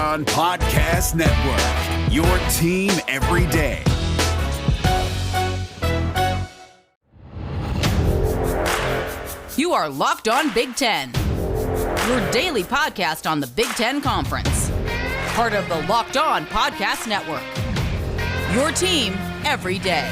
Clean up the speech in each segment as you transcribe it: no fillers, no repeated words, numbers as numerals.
On Podcast Network, your team every day. You are Locked On Big Ten, your daily podcast on the Big Ten Conference. Part of the Locked On Podcast Network, your team every day.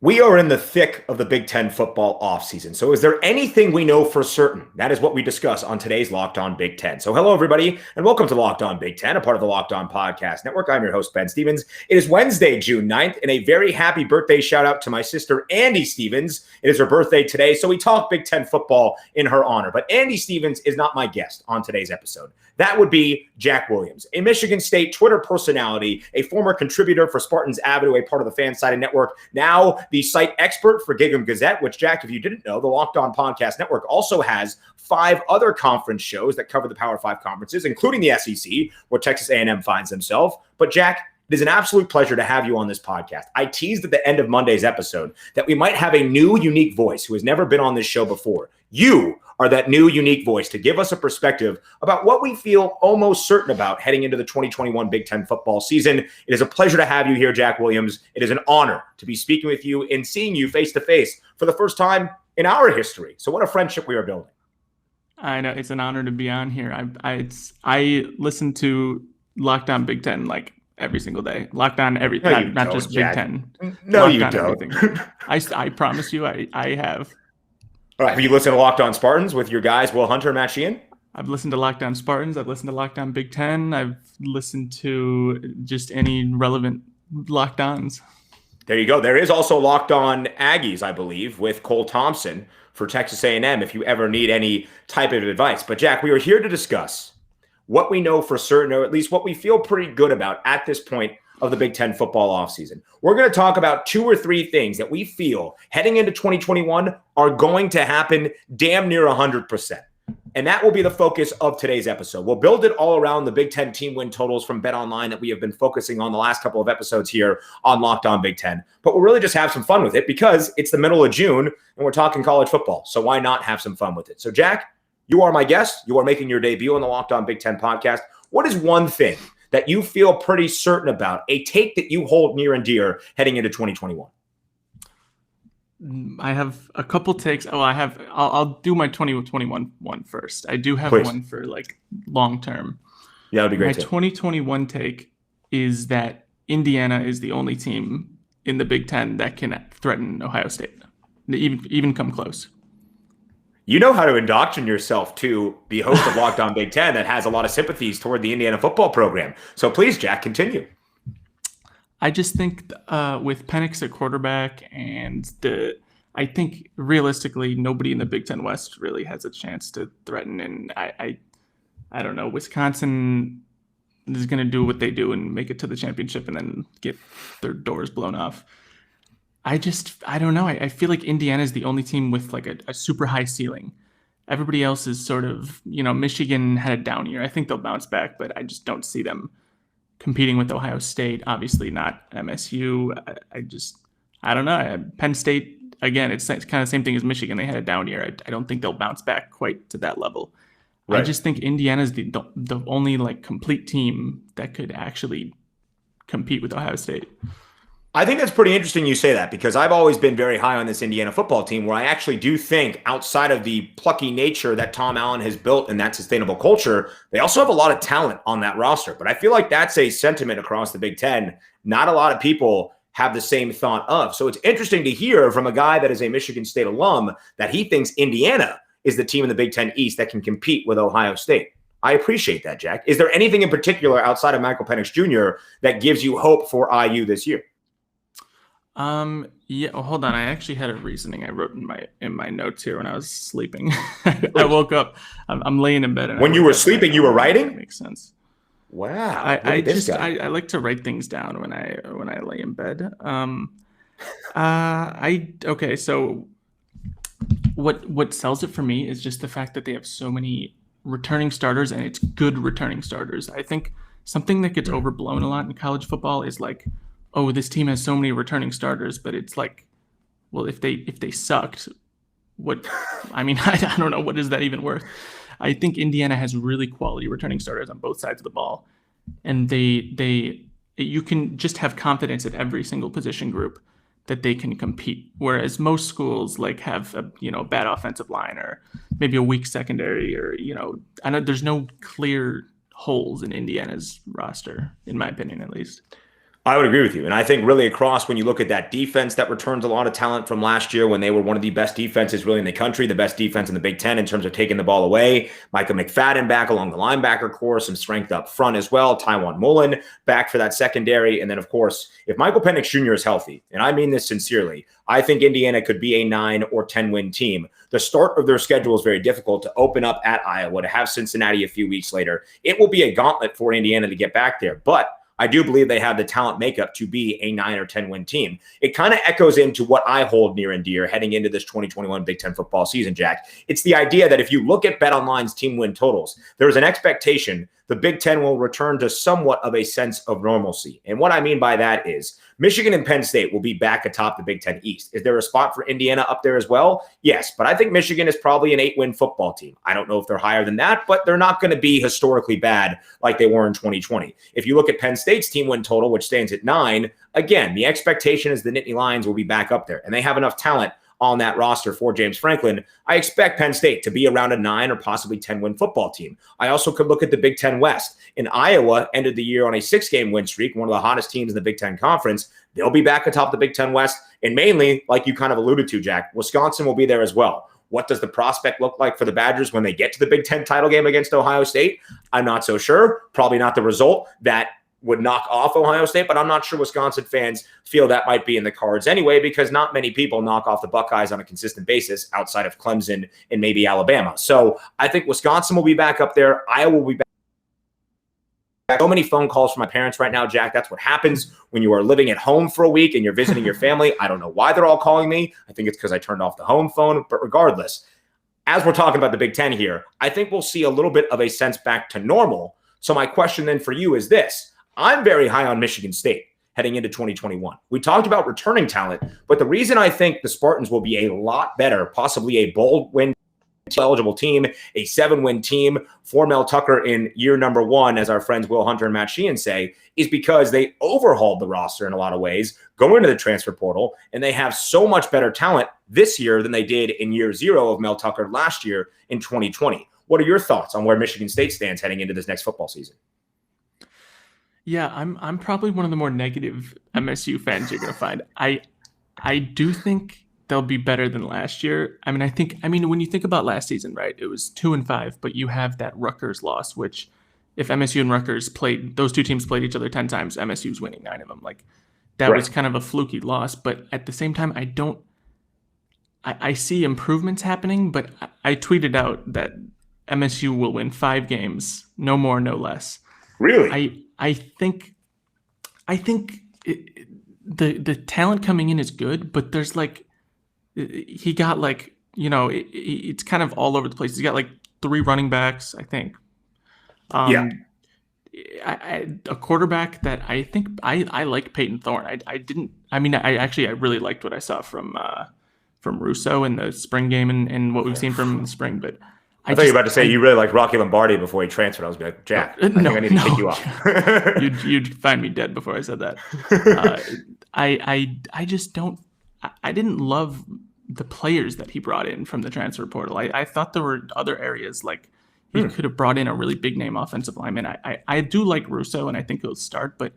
We are in the thick of the Big Ten football offseason. So is there anything we know for certain? That is what we discuss on today's Locked On Big Ten. So hello, everybody, and welcome to Locked On Big Ten, a part of the Locked On Podcast Network. I'm your host, Ben Stevens. It is Wednesday, June 9th, and a very happy birthday shout out to my sister, Andy Stevens. It is her birthday today, so we talk Big Ten football in her honor. But Andy Stevens is not my guest on today's episode. That would be Jack Williams, a Michigan State Twitter personality, a former contributor for Spartans Avenue, a part of the Fansided Network, now the site expert for Gig 'em Gazette, which, Jack, if you didn't know, the Locked On Podcast Network also has 5 other conference shows that cover the Power 5 conferences, including the SEC, where Texas A&M finds themselves. But, Jack, it is an absolute pleasure to have you on this podcast. I teased at the end of Monday's episode that we might have a new, unique voice who has never been on this show before. You are that new, unique voice to give us a perspective about what we feel almost certain about heading into the 2021 Big Ten football season. It is a pleasure to have you here, Jack Williams. It is an honor to be speaking with you and seeing you face-to-face for the first time in our history. So what a friendship we are building. I know. It's an honor to be on here. I listen to Locked On Big Ten like every single day. Locked On everything, No, not just Jack. Big Ten. No, Locked you on don't. Everything. I promise you, I have. All right. Have you listened to Locked On Spartans with your guys, Will Hunter and Matt Sheehan? I've listened to Locked On Spartans. I've listened to Locked On Big Ten. I've listened to just any relevant Locked Ons. There you go. There is also Locked On Aggies, I believe, with Cole Thompson for Texas A&M if you ever need any type of advice. But, Jack, we are here to discuss what we know for certain, or at least what we feel pretty good about at this point of the Big Ten football offseason. We're going to talk about 2 or 3 things that we feel heading into 2021 are going to happen damn near 100%. And that will be the focus of today's episode. We'll build it all around the Big Ten team win totals from BetOnline that we have been focusing on the last couple of episodes here on Locked On Big Ten. But we'll really just have some fun with it because it's the middle of June and we're talking college football. So why not have some fun with it? So, Jack, you are my guest. You are making your debut on the Locked On Big Ten podcast. What is one thing that you feel pretty certain about, a take that you hold near and dear heading into 2021? I have a couple takes. I'll do my 2021 one first. I do have Please. one for like long term. Yeah, that'd be great. My 2021 take is that Indiana is the only team in the Big Ten that can threaten Ohio State, even come close. You know how to indoctrinate yourself to the host of Locked On Big Ten that has a lot of sympathies toward the Indiana football program. So please, Jack, continue. I just think with Penix at quarterback I think realistically nobody in the Big Ten West really has a chance to threaten. And I don't know, Wisconsin is going to do what they do and make it to the championship and then get their doors blown off. I don't know. I feel like Indiana is the only team with like a super high ceiling. Everybody else is sort of, Michigan had a down year. I think they'll bounce back, but I just don't see them competing with Ohio State. Obviously not MSU. I don't know. Penn State, again, it's kind of the same thing as Michigan. They had a down year. I don't think they'll bounce back quite to that level. Right. I just think Indiana's the only like complete team that could actually compete with Ohio State. I think that's pretty interesting you say that because I've always been very high on this Indiana football team where I actually do think outside of the plucky nature that Tom Allen has built and that sustainable culture, they also have a lot of talent on that roster. But I feel like that's a sentiment across the Big Ten. Not a lot of people have the same thought of. So it's interesting to hear from a guy that is a Michigan State alum that he thinks Indiana is the team in the Big Ten East that can compete with Ohio State. I appreciate that, Jack. Is there anything in particular outside of Michael Penix Jr. that gives you hope for IU this year? Yeah. Well, hold on. I actually had a reasoning I wrote in my notes here when I was sleeping. I woke up. I'm laying in bed. And when you were sleeping, you were writing? That makes sense. Wow. I like to write things down when I lay in bed. Okay. So what sells it for me is just the fact that they have so many returning starters, and it's good returning starters. I think something that gets overblown a lot in college football is like oh, this team has so many returning starters, but it's like, well, if they sucked, what? I mean, I don't know, what is that even worth? I think Indiana has really quality returning starters on both sides of the ball, and you can just have confidence at every single position group that they can compete. Whereas most schools like have a bad offensive line or maybe a weak secondary, or I know there's no clear holes in Indiana's roster, in my opinion, at least. I would agree with you. And I think really across, when you look at that defense that returns a lot of talent from last year when they were one of the best defenses really in the country, the best defense in the Big Ten in terms of taking the ball away. Micah McFadden back along the linebacker core, some strength up front as well. Tywan Mullen back for that secondary. And then, of course, if Michael Penix Jr. is healthy, and I mean this sincerely, I think Indiana could be a 9 or 10 win team. The start of their schedule is very difficult, to open up at Iowa, to have Cincinnati a few weeks later. It will be a gauntlet for Indiana to get back there. But I do believe they have the talent makeup to be a 9 or 10 win team. It kind of echoes into what I hold near and dear heading into this 2021 Big Ten football season, Jack. It's the idea that if you look at BetOnline's team win totals, there's an expectation the Big Ten will return to somewhat of a sense of normalcy. And what I mean by that is Michigan and Penn State will be back atop the Big Ten East. Is there a spot for Indiana up there as well? Yes, but I think Michigan is probably an 8-win football team. I don't know if they're higher than that, but they're not going to be historically bad like they were in 2020. If you look at Penn State's team win total, which stands at 9, again, the expectation is the Nittany Lions will be back up there, and they have enough talent on that roster for James Franklin. I expect Penn State to be around a 9 or possibly 10-win football team. I also could look at the Big Ten West. In Iowa, ended the year on a 6-game win streak, one of the hottest teams in the Big Ten Conference. They'll be back atop the Big Ten West. And mainly, like you kind of alluded to, Jack, Wisconsin will be there as well. What does the prospect look like for the Badgers when they get to the Big Ten title game against Ohio State? I'm not so sure. Probably not the result that would knock off Ohio State, but I'm not sure Wisconsin fans feel that might be in the cards anyway, because not many people knock off the Buckeyes on a consistent basis outside of Clemson and maybe Alabama. So I think Wisconsin will be back up there. Iowa will be back. So many phone calls from my parents right now, Jack. That's what happens when you are living at home for a week and you're visiting your family. I don't know why they're all calling me. I think it's because I turned off the home phone. But regardless, as we're talking about the Big Ten here, I think we'll see a little bit of a sense back to normal. So my question then for you is this. I'm very high on Michigan State heading into 2021. We talked about returning talent, but the reason I think the Spartans will be a lot better, possibly a bold win eligible team, a 7-win team for Mel Tucker in year number 1, as our friends Will Hunter and Matt Sheehan say, is because they overhauled the roster in a lot of ways, go into the transfer portal, and they have so much better talent this year than they did in year 0 of Mel Tucker last year in 2020. What are your thoughts on where Michigan State stands heading into this next football season? Yeah, I'm probably one of the more negative MSU fans you're going to find. I do think they'll be better than last year. I mean, when you think about last season, right, it was 2-5, but you have that Rutgers loss, which if MSU and Rutgers played, those two teams played each other 10 times, MSU's winning 9 of them. Like that was kind of a fluky loss, but at the same time, I see improvements happening, but I tweeted out that MSU will win 5 games, no more, no less. Really? I think the talent coming in is good, but there's like, he got like, it's kind of all over the place. He's got like 3 running backs, I think. A quarterback that I think I like Peyton Thorne. I really liked what I saw from Russo in the spring game and what we've seen from in the spring, but I thought you were about to say you really liked Rocky Lombardi before he transferred. I was like, Jack, I think I need to take you off. You'd find me dead before I said that. I just don't. I didn't love the players that he brought in from the transfer portal. I thought there were other areas like he could have brought in a really big name offensive lineman. I do like Russo, and I think he'll start, but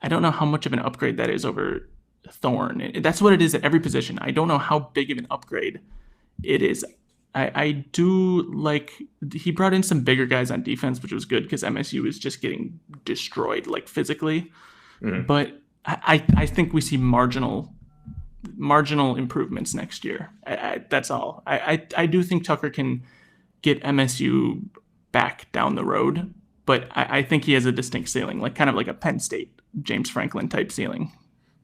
I don't know how much of an upgrade that is over Thorne. That's what it is at every position. I don't know how big of an upgrade it is. I do like he brought in some bigger guys on defense, which was good because MSU is just getting destroyed like physically. But I think we see marginal improvements next year. That's all. I do think Tucker can get MSU back down the road, but I think he has a distinct ceiling, like kind of like a Penn State James Franklin type ceiling.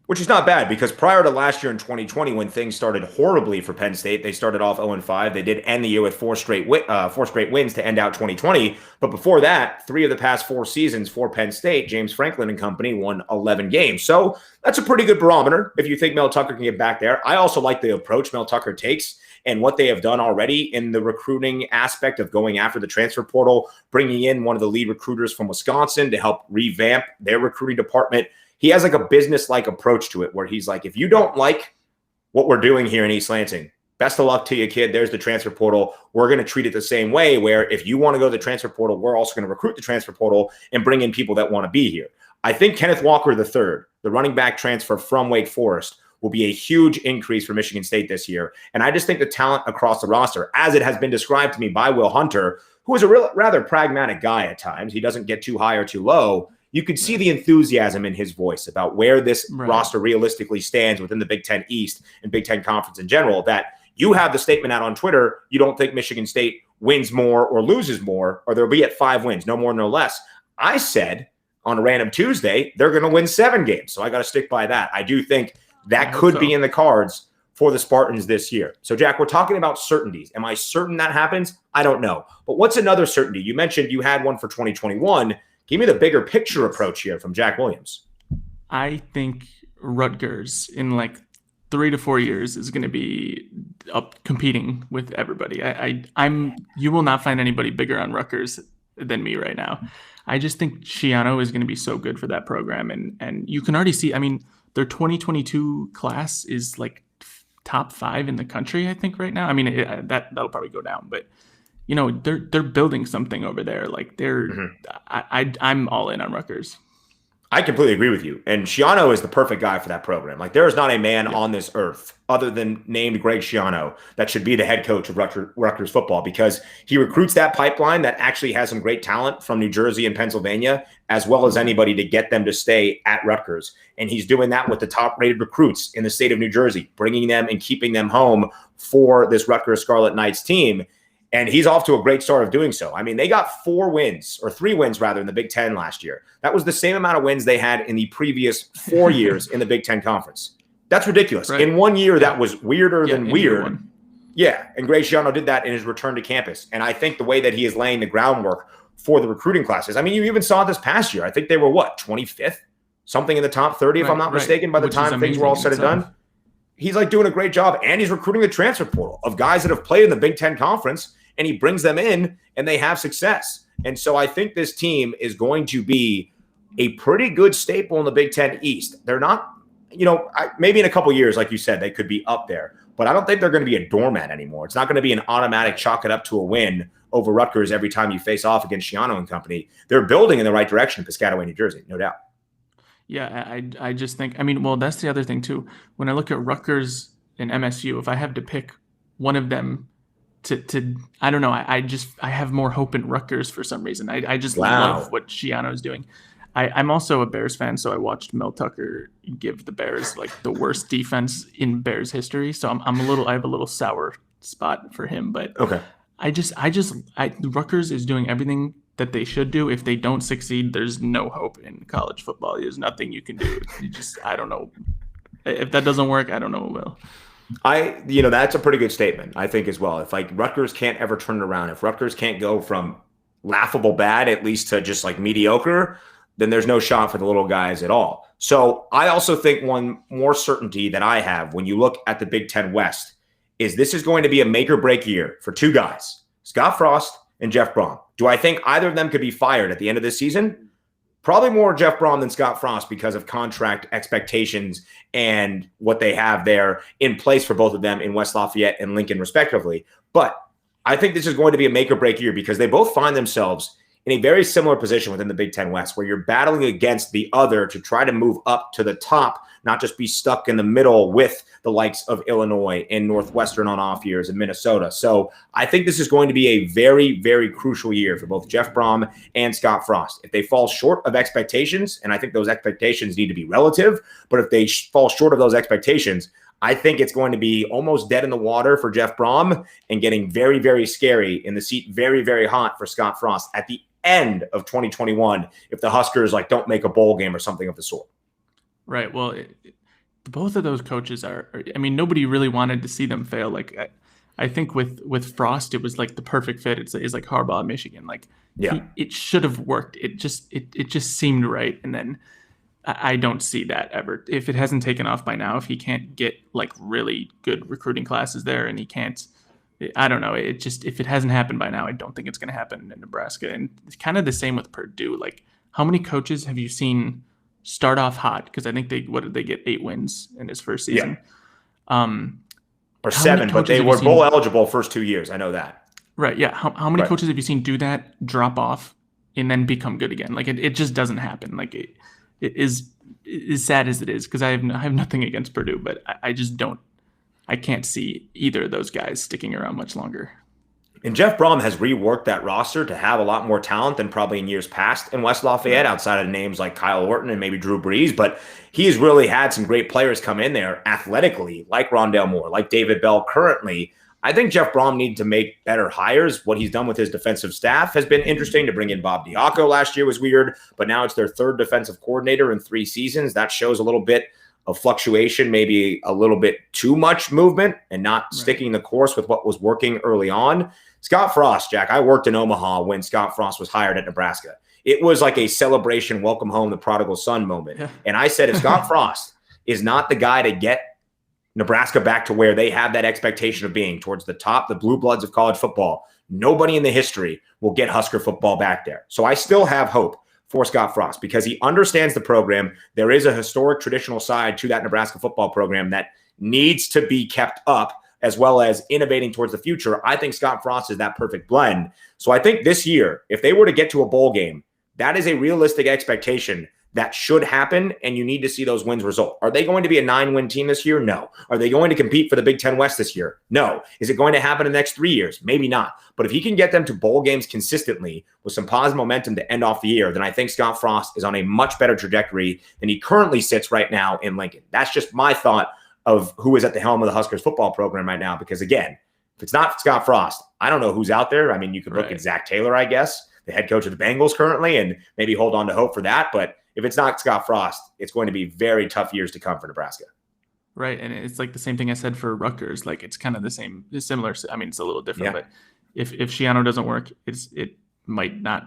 Which is not bad because prior to last year in 2020, when things started horribly for Penn State, they started off 0-5. They did end the year with four straight wins to end out 2020. But before that, 3 of the past 4 seasons for Penn State, James Franklin and company won 11 games. So that's a pretty good barometer if you think Mel Tucker can get back there. I also like the approach Mel Tucker takes and what they have done already in the recruiting aspect of going after the transfer portal, bringing in one of the lead recruiters from Wisconsin to help revamp their recruiting department. He has like a business-like approach to it where he's like, if you don't like what we're doing here in East Lansing, best of luck to you, kid. There's the transfer portal. We're going to treat it the same way where if you want to go to the transfer portal, we're also going to recruit the transfer portal and bring in people that want to be here. I think Kenneth Walker III, the running back transfer from Wake Forest, will be a huge increase for Michigan State this year. And I just think the talent across the roster, as it has been described to me by Will Hunter, who is a rather pragmatic guy at times, he doesn't get too high or too low. You could see the enthusiasm in his voice about where this roster realistically stands within the Big Ten East and Big Ten Conference in general, that you have the statement out on Twitter, you don't think Michigan State wins more or loses more, or they'll be at 5 wins, no more, no less. I said on a random Tuesday, they're going to win 7 games. So I got to stick by that. I do think that could be in the cards for the Spartans this year. So, Jack, we're talking about certainties. Am I certain that happens? I don't know. But what's another certainty? You mentioned you had one for 2021. Give me the bigger picture approach here from Jack Williams. I think Rutgers in like 3 to 4 years is going to be up competing with everybody. You will not find anybody bigger on Rutgers than me right now. I just think Schiano is going to be so good for that program. And you can already see, I mean, their 2022 class is like top 5 in the country, I think, right now. I mean, that'll probably go down, but you know, they're building something over there. Like I'm all in on Rutgers. I completely agree with you. And Schiano is the perfect guy for that program. Like there is not a man on this earth other than named Greg Schiano that should be the head coach of Rutgers football, because he recruits that pipeline that actually has some great talent from New Jersey and Pennsylvania, as well as anybody, to get them to stay at Rutgers. And he's doing that with the top rated recruits in the state of New Jersey, bringing them and keeping them home for this Rutgers Scarlet Knights team. And he's off to a great start of doing so. I mean, they got 3 wins rather in the Big Ten last year. That was the same amount of wins they had in the previous 4 years in the Big Ten Conference. That's ridiculous. Right. In 1 year, that was weirder than weird. Yeah, and Greg Schiano did that in his return to campus. And I think the way that he is laying the groundwork for the recruiting classes. I mean, you even saw this past year. I think they were, 25th? Something in the top 30, if I'm not mistaken, by the time things were all said and done. He's like doing a great job, and he's recruiting the transfer portal of guys that have played in the Big Ten Conference, and he brings them in and they have success. And so I think this team is going to be a pretty good staple in the Big Ten East. They're not, maybe in a couple years, like you said, they could be up there, but I don't think they're going to be a doormat anymore. It's not going to be an automatic chalk it up to a win over Rutgers every time you face off against Schiano and company. They're building in the right direction in Piscataway, New Jersey, no doubt. Yeah, I just think, that's the other thing too. When I look at Rutgers and MSU, if I have to pick one of them to I don't know, I have more hope in Rutgers for some reason. I just love what Schiano is doing. I'm also a Bears fan, so I watched Mel Tucker give the Bears like the worst defense in Bears history. So I have a little sour spot for him, but okay. Rutgers is doing everything that they should do. If they don't succeed, there's no hope in college football. There's nothing you can do. I don't know. If that doesn't work, I don't know what will. That's a pretty good statement, I think, as well. If Rutgers can't ever turn it around, if Rutgers can't go from laughable bad at least to just mediocre, then there's no shot for the little guys at all. So I also think one more certainty that I have when you look at the Big Ten West is this is going to be a make or break year for 2 guys, Scott Frost and Jeff Braun. Do I think either of them could be fired at the end of this season? Probably more Jeff Braun than Scott Frost because of contract expectations and what they have there in place for both of them in West Lafayette and Lincoln, respectively. But I think this is going to be a make or break year because they both find themselves in a very similar position within the Big Ten West, where you're battling against the other to try to move up to the top, not just be stuck in the middle with the likes of Illinois and Northwestern on off years and Minnesota. So I think this is going to be a very, very crucial year for both Jeff Braun and Scott Frost. If they fall short of expectations, and I think those expectations need to be relative, but if they fall short of those expectations, I think it's going to be almost dead in the water for Jeff Braun and getting very, very scary in the seat, very, very hot for Scott Frost at the end of 2021 if the Huskers don't make a bowl game or something of the sort. Right. Well, both of those coaches I mean, nobody really wanted to see them fail. Like I think with Frost, it was like the perfect fit. It's like Harbaugh, Michigan. Like it should have worked. It just seemed right. And then I don't see that ever. If it hasn't taken off by now, if he can't get like really good recruiting classes there, and he can't, I don't know. It just, if it hasn't happened by now, I don't think it's going to happen in Nebraska. And it's kind of the same with Purdue. Like, how many coaches have you seen start off hot? Because I think what did they get, 8 wins in his first season? Or 7, but they were bowl eligible first 2 years. I know that. Right. Yeah. How many coaches have you seen do that, drop off, and then become good again? Like it just doesn't happen. Like it is as sad as it is, because I have nothing against Purdue, but I can't see either of those guys sticking around much longer. And Jeff Braun has reworked that roster to have a lot more talent than probably in years past in West Lafayette, outside of names like Kyle Orton and maybe Drew Brees. But he has really had some great players come in there athletically, like Rondale Moore, like David Bell currently. I think Jeff Braun needs to make better hires. What he's done with his defensive staff has been interesting. To bring in Bob Diaco last year was weird, but now it's their 3rd defensive coordinator in 3 seasons. That shows a little bit of fluctuation, maybe a little bit too much movement and not sticking the course with what was working early on. Scott Frost, Jack, I worked in Omaha when Scott Frost was hired at Nebraska. It was like a celebration, welcome home the prodigal son moment. Yeah. And I said, if Scott Frost is not the guy to get Nebraska back to where they have that expectation of being towards the top, the blue bloods of college football, nobody in the history will get Husker football back there. So I still have hope for Scott Frost because he understands the program. There is a historic traditional side to that Nebraska football program that needs to be kept up, as well as innovating towards the future. I think Scott Frost is that perfect blend. So I think this year, if they were to get to a bowl game, that is a realistic expectation that should happen, and you need to see those wins result. Are they going to be a 9-win team this year? No. Are they going to compete for the Big Ten West this year? No. Is it going to happen in the next 3 years? Maybe not. But if he can get them to bowl games consistently with some positive momentum to end off the year, then I think Scott Frost is on a much better trajectory than he currently sits right now in Lincoln. That's just my thought of who is at the helm of the Huskers football program right now. Because again, if it's not Scott Frost, I don't know who's out there. I mean, you could look at Zach Taylor, I guess, the head coach of the Bengals currently, and maybe hold on to hope for that. But if it's not Scott Frost, it's going to be very tough years to come for Nebraska. Right. And it's like the same thing I said for Rutgers. Like it's kind of the same, similar. I mean, it's a little different, but if Schiano doesn't work, it might not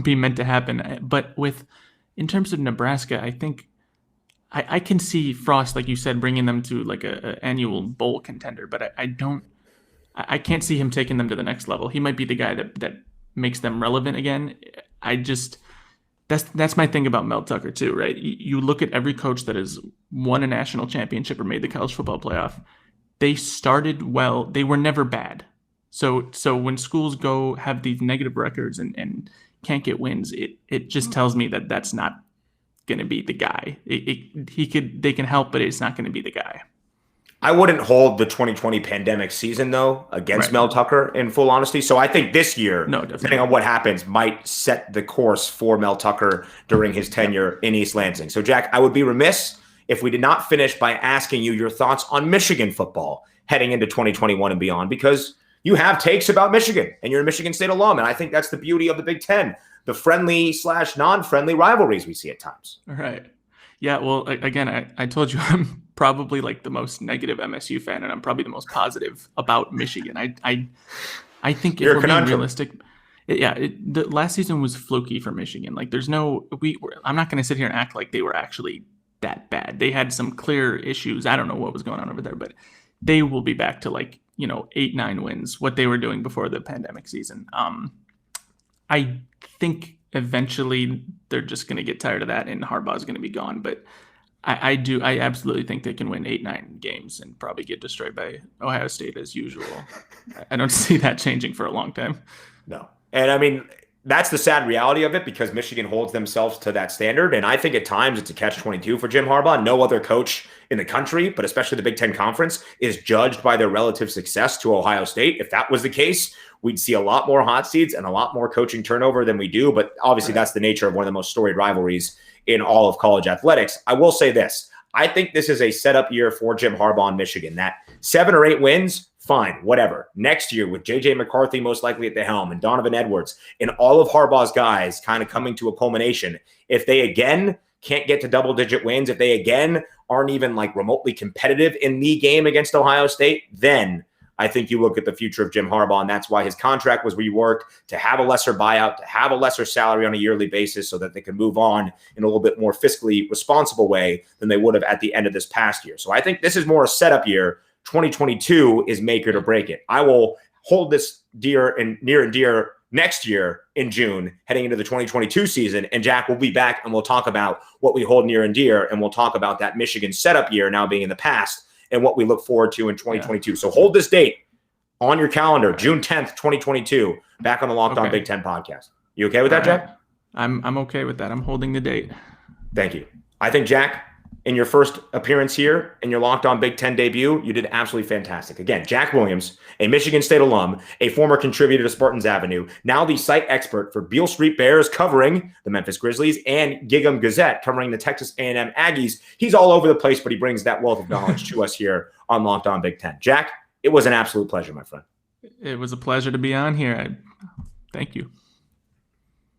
be meant to happen. But in terms of Nebraska, I think I can see Frost, like you said, bringing them to like a annual bowl contender, but I can't see him taking them to the next level. He might be the guy that makes them relevant again. That's my thing about Mel Tucker too, right? You look at every coach that has won a national championship or made the college football playoff. They started well. They were never bad. So when schools go have these negative records and can't get wins, it just tells me that that's not going to be the guy. They can help, but it's not going to be the guy. I wouldn't hold the 2020 pandemic season, though, against Mel Tucker, in full honesty. So I think this year, depending on what happens, might set the course for Mel Tucker during his tenure in East Lansing. So, Jack, I would be remiss if we did not finish by asking you your thoughts on Michigan football heading into 2021 and beyond, because you have takes about Michigan, and you're a Michigan State alum, and I think that's the beauty of the Big Ten, the friendly/non-friendly rivalries we see at times. All right. Yeah, well, again, I told you I'm probably like the most negative MSU fan, and I'm probably the most positive about Michigan. I think if we're being realistic, the last season was fluky for Michigan. Like, I'm not going to sit here and act like they were actually that bad. They had some clear issues. I don't know what was going on over there, but they will be back to 8-9 wins, what they were doing before the pandemic season. I think eventually they're just going to get tired of that and Harbaugh's going to be gone. But I absolutely think they can win 8-9 games and probably get destroyed by Ohio State as usual. I don't see that changing for a long time. No. And I mean, that's the sad reality of it, because Michigan holds themselves to that standard. And I think at times it's a catch-22 for Jim Harbaugh. No other coach in the country, but especially the Big Ten Conference, is judged by their relative success to Ohio State. If that was the case, we'd see a lot more hot seats and a lot more coaching turnover than we do. But obviously that's the nature of one of the most storied rivalries in all of college athletics. I will say this. I think this is a setup year for Jim Harbaugh in Michigan. That 7 or 8 wins, fine, whatever. Next year with J.J. McCarthy most likely at the helm and Donovan Edwards and all of Harbaugh's guys kind of coming to a culmination, if they again can't get to double-digit wins, if they again aren't even like remotely competitive in the game against Ohio State, then I think you look at the future of Jim Harbaugh, and that's why his contract was reworked to have a lesser buyout, to have a lesser salary on a yearly basis so that they can move on in a little bit more fiscally responsible way than they would have at the end of this past year. So I think this is more a setup year. 2022 is make it or break it. I will hold this near and dear next year in June, heading into the 2022 season, and Jack will be back and we'll talk about what we hold near and dear, and we'll talk about that Michigan setup year now being in the past and what we look forward to in 2022. So hold this date on your calendar, June 10th, 2022, back on the Locked On Big Ten podcast. You okay with that, Jack? I'm okay with that. I'm holding the date. Thank you. I think, Jack, in your first appearance here, in your Locked On Big Ten debut, you did absolutely fantastic. Again, Jack Williams, a Michigan State alum, a former contributor to Spartans Avenue, now the site expert for Beale Street Bears covering the Memphis Grizzlies and Gig'em Gazette covering the Texas A&M Aggies. He's all over the place, but he brings that wealth of knowledge to us here on Locked On Big Ten. Jack, it was an absolute pleasure, my friend. It was a pleasure to be on here. Thank you.